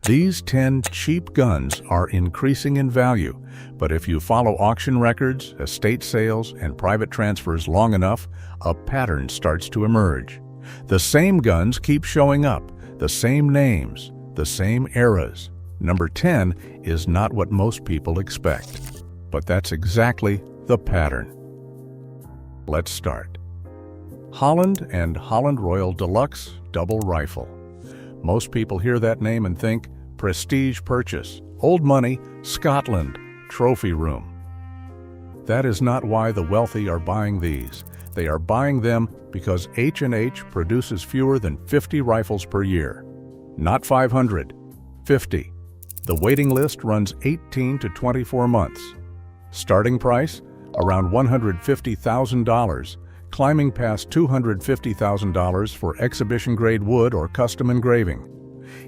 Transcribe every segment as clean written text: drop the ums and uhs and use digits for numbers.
These 10 cheap guns are increasing in value, but if you follow auction records, estate sales, and private transfers long enough, a pattern starts to emerge. The same guns keep showing up, the same names, the same eras. Number 10 is not what most people expect, but that's exactly the pattern. Let's start. Holland and Holland Royal Deluxe Double Rifle. Most people hear that name and think prestige purchase, old money, Scotland, trophy room. That is not why the wealthy are buying these. They are buying them because H&H produces fewer than 50 rifles per year. Not 500, 50. The waiting list runs 18 to 24 months. Starting price, around $150,000, climbing past $250,000 for exhibition-grade wood or custom engraving.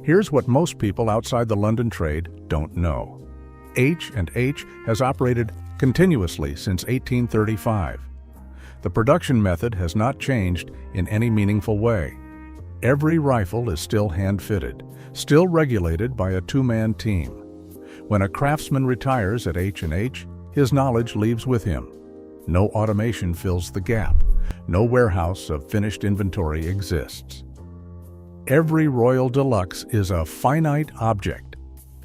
Here's what most people outside the London trade don't know. H&H has operated continuously since 1835. The production method has not changed in any meaningful way. Every rifle is still hand-fitted, still regulated by a two-man team. When a craftsman retires at H&H, his knowledge leaves with him. No automation fills the gap. No warehouse of finished inventory exists. Every Royal Deluxe is a finite object,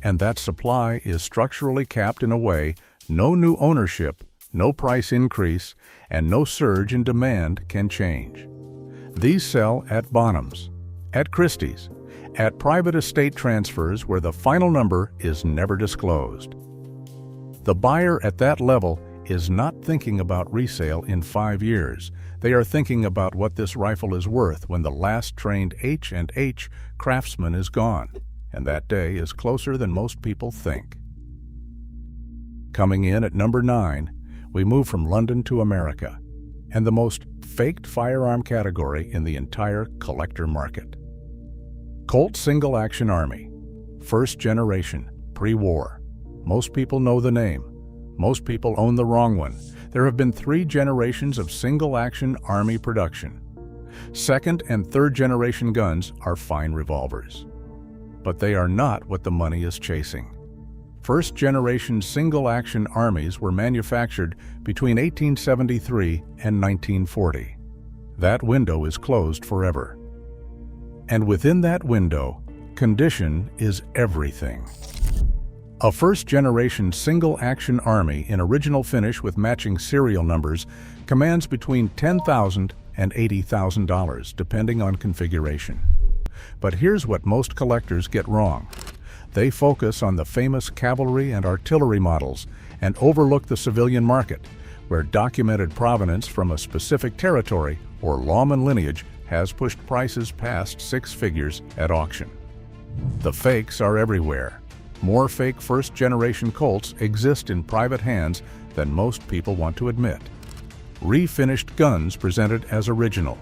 and that supply is structurally capped in a way no new ownership, no price increase, and no surge in demand can change. These sell at Bonhams, at Christie's, at private estate transfers where the final number is never disclosed. The buyer at that level is not thinking about resale in 5 years. They are thinking about what this rifle is worth when the last trained H&H craftsman is gone, and that day is closer than most people think. Coming in at number 9, we move from London to America, and the most faked firearm category in the entire collector market. Colt Single Action Army, first generation, pre-war. Most people know the name. Most people own the wrong one. There have been 3 generations of single-action Army production. Second and third generation guns are fine revolvers. But they are not what the money is chasing. First generation single-action Armies were manufactured between 1873 and 1940. That window is closed forever. And within that window, condition is everything. A first-generation single-action Army in original finish with matching serial numbers commands between $10,000 and $80,000, depending on configuration. But here's what most collectors get wrong. They focus on the famous cavalry and artillery models and overlook the civilian market, where documented provenance from a specific territory or lawman lineage has pushed prices past 6 figures at auction. The fakes are everywhere. More fake first-generation Colts exist in private hands than most people want to admit. Refinished guns presented as original,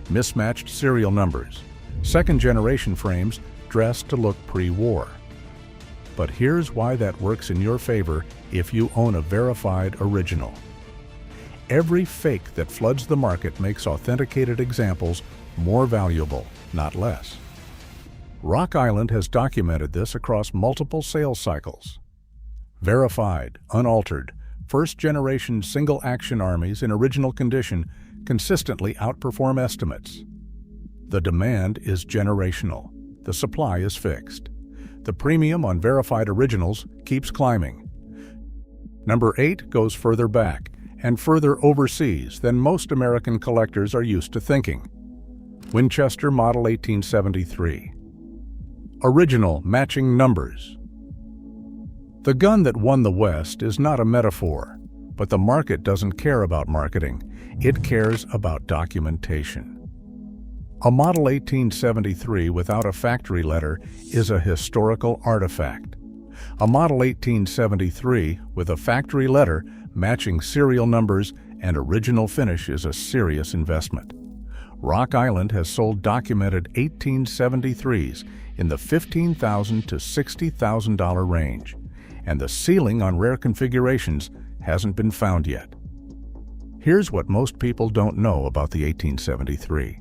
mismatched serial numbers, second-generation frames dressed to look pre-war. But here's why that works in your favor if you own a verified original. Every fake that floods the market makes authenticated examples more valuable, not less. Rock Island has documented this across multiple sales cycles. Verified, unaltered, first-generation single-action Armies in original condition consistently outperform estimates. The demand is generational. The supply is fixed. The premium on verified originals keeps climbing. Number 8 goes further back and further overseas than most American collectors are used to thinking. Winchester Model 1873. Original matching numbers. The gun that won the West is not a metaphor, but the market doesn't care about marketing. It cares about documentation. A Model 1873 without a factory letter is a historical artifact. A Model 1873 with a factory letter matching serial numbers and original finish is a serious investment. Rock Island has sold documented 1873s in the $15,000 to $60,000 range, and the ceiling on rare configurations hasn't been found yet. Here's what most people don't know about the 1873.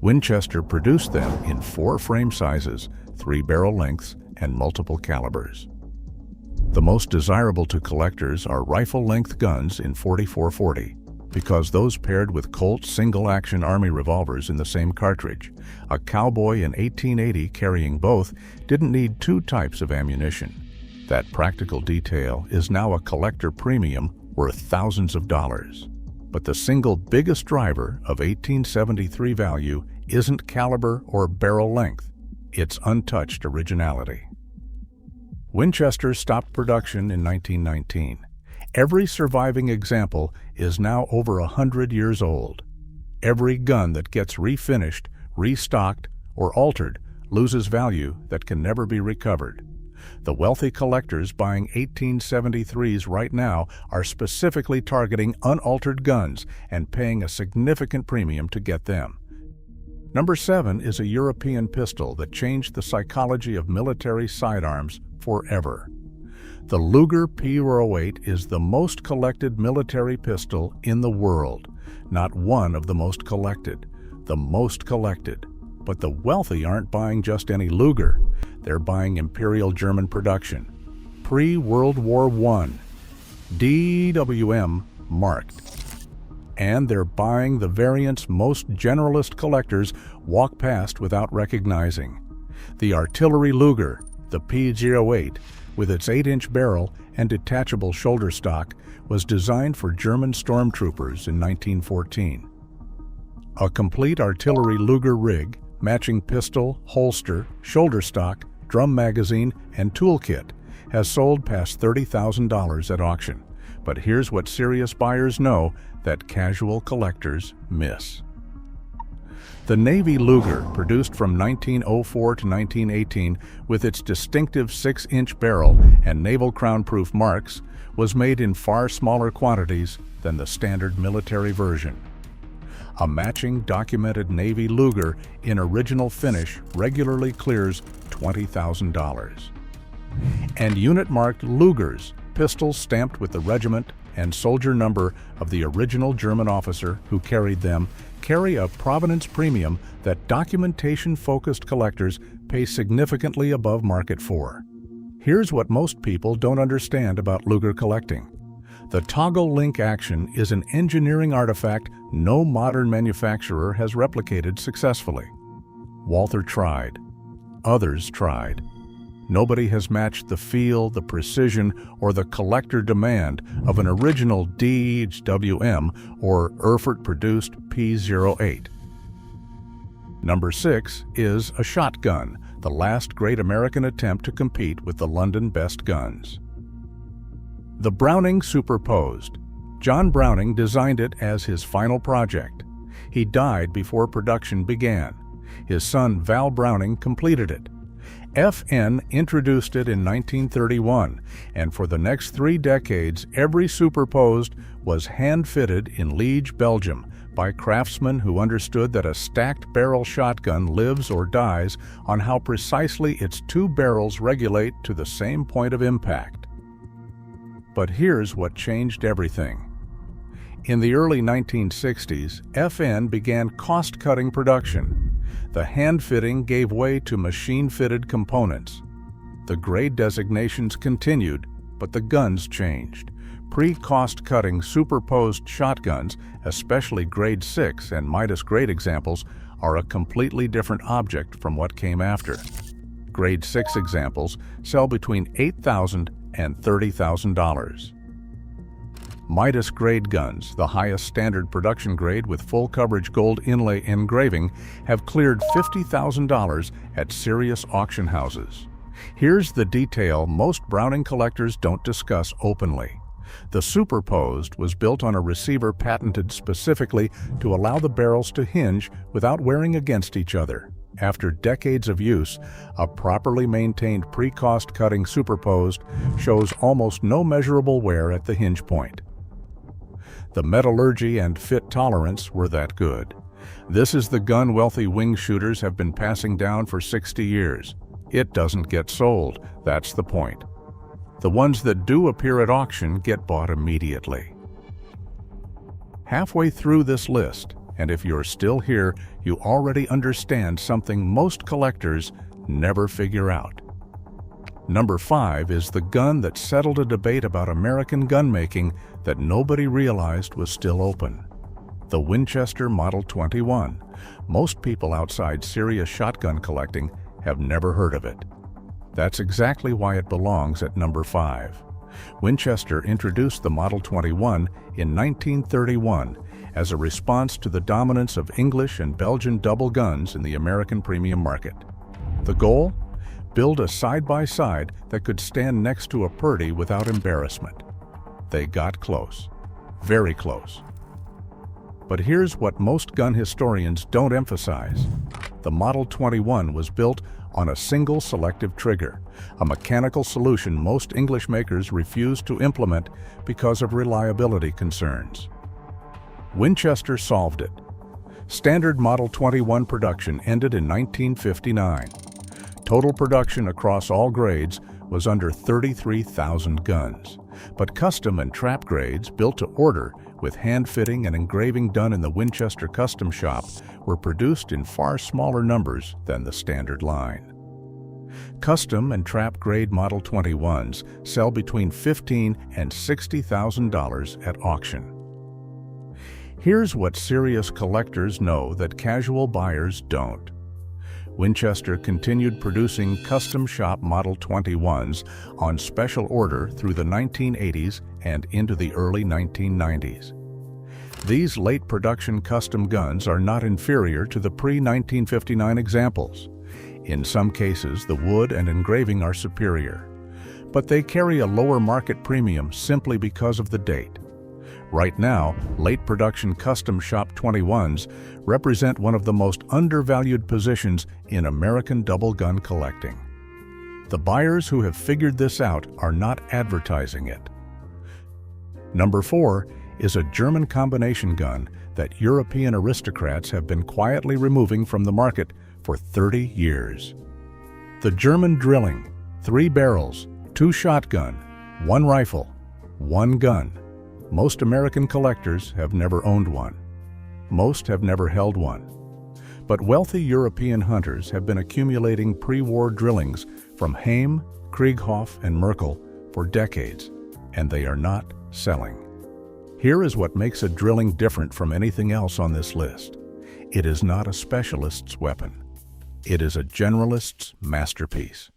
Winchester produced them in 4 frame sizes, 3 barrel lengths, and multiple calibers. The most desirable to collectors are rifle-length guns in .44-40, because those paired with Colt single-action Army revolvers in the same cartridge. A cowboy in 1880 carrying both didn't need two types of ammunition. That practical detail is now a collector premium worth thousands of dollars. But the single biggest driver of 1873 value isn't caliber or barrel length, it's untouched originality. Winchester stopped production in 1919. Every surviving example is now over 100 years old. Every gun that gets refinished, restocked, or altered loses value that can never be recovered. The wealthy collectors buying 1873s right now are specifically targeting unaltered guns and paying a significant premium to get them. Number 7 is a European pistol that changed the psychology of military sidearms forever. The Luger P-08 is the most collected military pistol in the world. Not one of the most collected, the most collected. But the wealthy aren't buying just any Luger. They're buying Imperial German production, pre-World War I, DWM marked. And they're buying the variants most generalist collectors walk past without recognizing. The artillery Luger, the P-08, with its 8-inch barrel and detachable shoulder stock, was designed for German stormtroopers in 1914. A complete artillery Luger rig, matching pistol, holster, shoulder stock, drum magazine, and toolkit, has sold past $30,000 at auction. But here's what serious buyers know that casual collectors miss. The Navy Luger, produced from 1904 to 1918 with its distinctive 6-inch barrel and naval crown-proof marks, was made in far smaller quantities than the standard military version. A matching documented Navy Luger in original finish regularly clears $20,000. And unit-marked Lugers, pistols stamped with the regiment and soldier number of the original German officer who carried them, carry a provenance premium that documentation-focused collectors pay significantly above market for. Here's what most people don't understand about Luger collecting. The toggle link action is an engineering artifact no modern manufacturer has replicated successfully. Walther tried. Others tried. Nobody has matched the feel, the precision, or the collector demand of an original DWM or Erfurt-produced P-08. Number 6 is a shotgun, the last great American attempt to compete with the London best guns. The Browning Superposed. John Browning designed it as his final project. He died before production began. His son Val Browning completed it. FN introduced it in 1931, and for the next 3 decades, every Superposed was hand-fitted in Liege, Belgium, by craftsmen who understood that a stacked barrel shotgun lives or dies on how precisely its 2 barrels regulate to the same point of impact. But here's what changed everything. In the early 1960s, FN began cost-cutting production. The hand-fitting gave way to machine-fitted components. The grade designations continued, but the guns changed. Pre-cost-cutting superposed shotguns, especially grade 6 and Midas grade examples, are a completely different object from what came after. Grade 6 examples sell between $8,000 and $30,000. Midas grade guns, the highest standard production grade with full coverage gold inlay engraving, have cleared $50,000 at serious auction houses. Here's the detail most Browning collectors don't discuss openly. The Superposed was built on a receiver patented specifically to allow the barrels to hinge without wearing against each other. After decades of use, a properly maintained pre-cost cutting Superposed shows almost no measurable wear at the hinge point. The metallurgy and fit tolerance were that good. This is the gun wealthy wing shooters have been passing down for 60 years. It doesn't get sold, that's the point. The ones that do appear at auction get bought immediately. Halfway through this list, and if you're still here, you already understand something most collectors never figure out. Number 5 is the gun that settled a debate about American gun making that nobody realized was still open. The Winchester Model 21. Most people outside serious shotgun collecting have never heard of it. That's exactly why it belongs at number 5. Winchester introduced the Model 21 in 1931 as a response to the dominance of English and Belgian double guns in the American premium market. The goal? Build a side-by-side that could stand next to a Purdy without embarrassment. They got close. Very close. But here's what most gun historians don't emphasize. The Model 21 was built on a single selective trigger, a mechanical solution most English makers refused to implement because of reliability concerns. Winchester solved it. Standard Model 21 production ended in 1959. Total production across all grades was under 33,000 guns, but custom and trap grades built to order with hand fitting and engraving done in the Winchester Custom Shop were produced in far smaller numbers than the standard line. Custom and trap grade Model 21s sell between $15,000 and $60,000 at auction. Here's what serious collectors know that casual buyers don't. Winchester continued producing custom shop Model 21s on special order through the 1980s and into the early 1990s. These late production custom guns are not inferior to the pre-1959 examples. In some cases, the wood and engraving are superior, but they carry a lower market premium simply because of the date. Right now, late production custom shop 21s represent one of the most undervalued positions in American double gun collecting. The buyers who have figured this out are not advertising it. Number 4 is a German combination gun that European aristocrats have been quietly removing from the market for 30 years. The German Drilling, 3 barrels, 2 shotgun, 1 rifle, 1 gun. Most American collectors have never owned one. Most have never held one. But wealthy European hunters have been accumulating pre-war drillings from Haim, Krieghoff, and Merkel for decades, and they are not selling. Here is what makes a drilling different from anything else on this list. It is not a specialist's weapon. It is a generalist's masterpiece.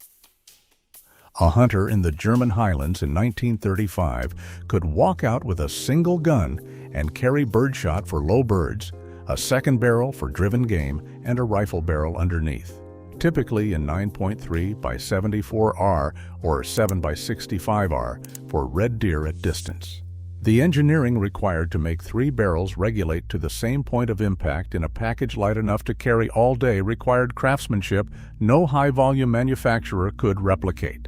A hunter in the German Highlands in 1935 could walk out with a single gun and carry birdshot for low birds, a second barrel for driven game, and a rifle barrel underneath, typically in 9.3 by 74R or 7 by 65R for red deer at distance. The engineering required to make 3 barrels regulate to the same point of impact in a package light enough to carry all day required craftsmanship no high-volume manufacturer could replicate.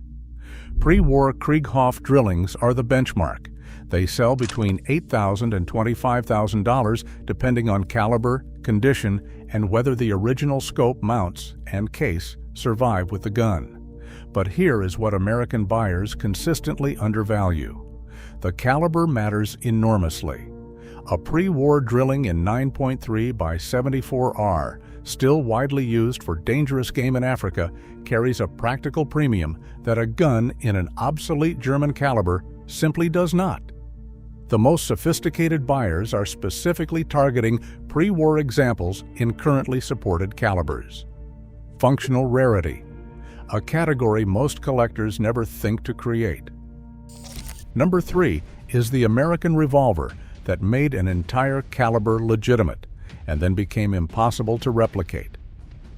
Pre-war Krieghoff drillings are the benchmark. They sell between $8,000 and $25,000 depending on caliber, condition, and whether the original scope mounts and case survive with the gun. But here is what American buyers consistently undervalue. The caliber matters enormously. A pre-war drilling in 9.3 by 74R, still widely used for dangerous game in Africa, carries a practical premium that a gun in an obsolete German caliber simply does not. The most sophisticated buyers are specifically targeting pre-war examples in currently supported calibers. Functional rarity, a category most collectors never think to create. Number 3 is the American revolver that made an entire caliber legitimate and then became impossible to replicate.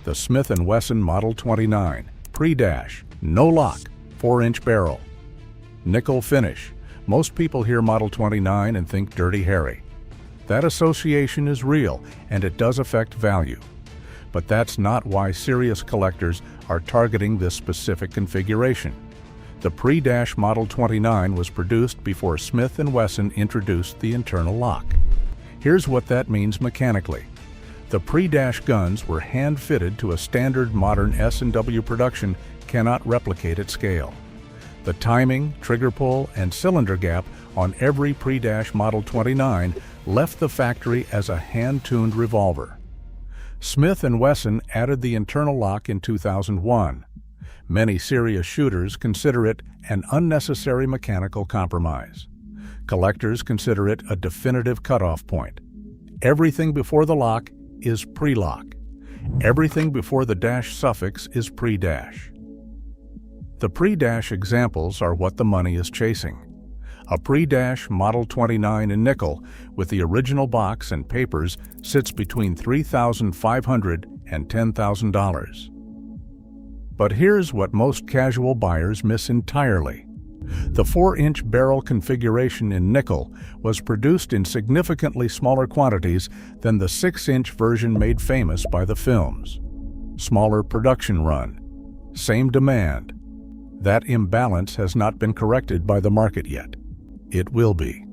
The Smith & Wesson Model 29, pre-dash, no lock, 4-inch barrel. Nickel finish. Most people hear Model 29 and think Dirty Harry. That association is real and it does affect value. But that's not why serious collectors are targeting this specific configuration. The pre-dash Model 29 was produced before Smith & Wesson introduced the internal lock. Here's what that means mechanically. The pre-dash guns were hand-fitted to a standard modern S&W production cannot replicate at scale. The timing, trigger pull, and cylinder gap on every pre-dash Model 29 left the factory as a hand-tuned revolver. Smith & Wesson added the internal lock in 2001. Many serious shooters consider it an unnecessary mechanical compromise. Collectors consider it a definitive cutoff point. Everything before the lock is pre-lock. Everything before the dash suffix is pre-dash. The pre-dash examples are what the money is chasing. A pre-dash Model 29 in nickel with the original box and papers sits between $3,500 and $10,000. But here's what most casual buyers miss entirely. The 4-inch barrel configuration in nickel was produced in significantly smaller quantities than the 6-inch version made famous by the films. Smaller production run, same demand. That imbalance has not been corrected by the market yet. It will be.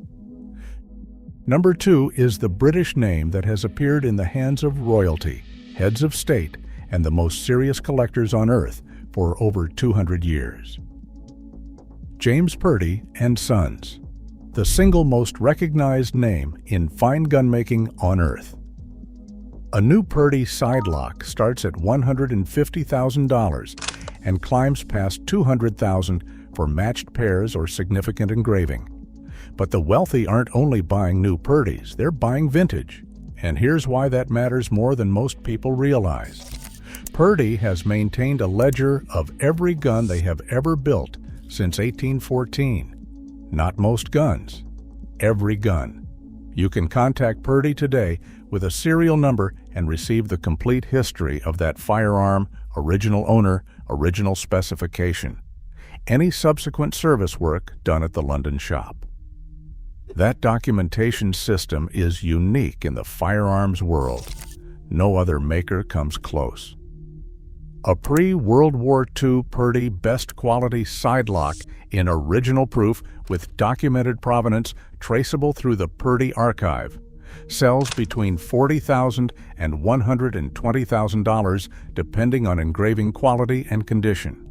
Number 2 is the British name that has appeared in the hands of royalty, heads of state, and the most serious collectors on Earth for over 200 years. James Purdy and Sons, the single most recognized name in fine gunmaking on Earth. A new Purdy side lock starts at $150,000 and climbs past $200,000 for matched pairs or significant engraving. But the wealthy aren't only buying new Purdys, they're buying vintage. And here's why that matters more than most people realize. Purdy has maintained a ledger of every gun they have ever built since 1814. Not most guns, every gun. You can contact Purdy today with a serial number and receive the complete history of that firearm, original owner, original specification. Any subsequent service work done at the London shop. That documentation system is unique in the firearms world. No other maker comes close. A pre-World War II Purdy best quality side lock in original proof with documented provenance traceable through the Purdy archive sells between $40,000 and $120,000 depending on engraving quality and condition.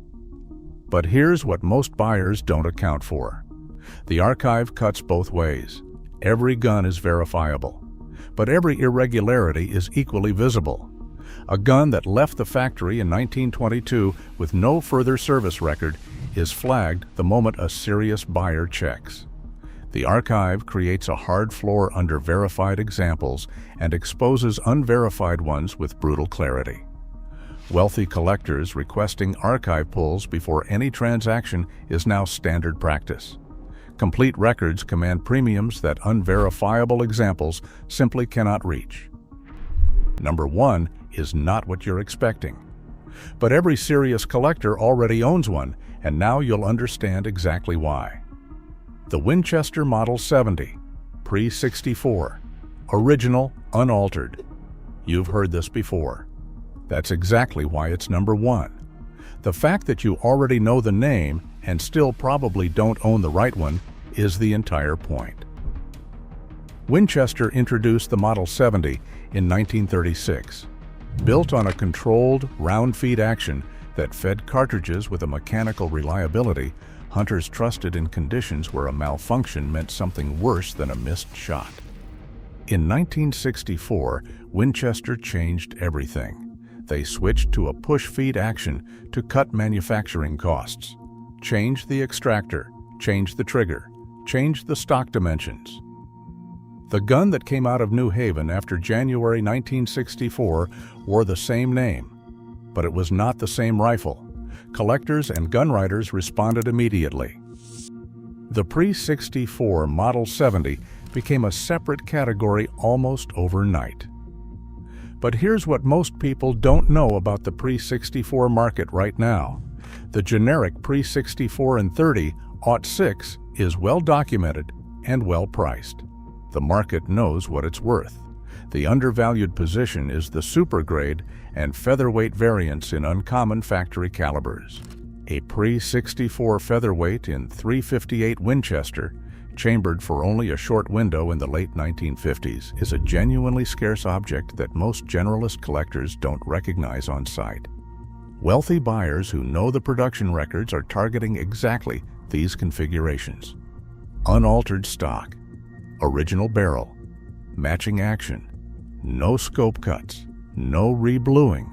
But here's what most buyers don't account for. The archive cuts both ways. Every gun is verifiable, but every irregularity is equally visible. A gun that left the factory in 1922 with no further service record is flagged the moment a serious buyer checks. The archive creates a hard floor under verified examples and exposes unverified ones with brutal clarity. Wealthy collectors requesting archive pulls before any transaction is now standard practice. Complete records command premiums that unverifiable examples simply cannot reach. Number 1 is not what you're expecting. But every serious collector already owns one, and now you'll understand exactly why. The Winchester Model 70, pre-64, original, unaltered. You've heard this before. That's exactly why it's number 1. The fact that you already know the name and still probably don't own the right one is the entire point. Winchester introduced the Model 70 in 1936. Built on a controlled, round-feed action that fed cartridges with a mechanical reliability hunters trusted in conditions where a malfunction meant something worse than a missed shot. In 1964, Winchester changed everything. They switched to a push-feed action to cut manufacturing costs, changed the extractor, changed the trigger, changed the stock dimensions. The gun that came out of New Haven after January 1964 wore the same name, but it was not the same rifle. Collectors and gun writers responded immediately. The pre-64 Model 70 became a separate category almost overnight. But here's what most people don't know about the pre-64 market right now. The generic pre-64 and 30 .06 is well documented and well priced. The market knows what it's worth. The undervalued position is the super grade and featherweight variants in uncommon factory calibers. A pre-64 featherweight in .358 Winchester, chambered for only a short window in the late 1950s, is a genuinely scarce object that most generalist collectors don't recognize on sight. Wealthy buyers who know the production records are targeting exactly these configurations. Unaltered stock, original barrel, matching action, no scope cuts, no rebluing.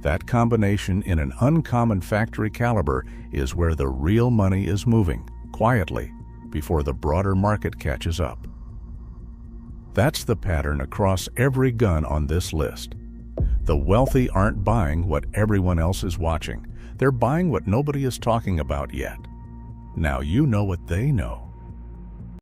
That combination in an uncommon factory caliber is where the real money is moving, quietly, before the broader market catches up. That's the pattern across every gun on this list. The wealthy aren't buying what everyone else is watching. They're buying what nobody is talking about yet. Now you know what they know.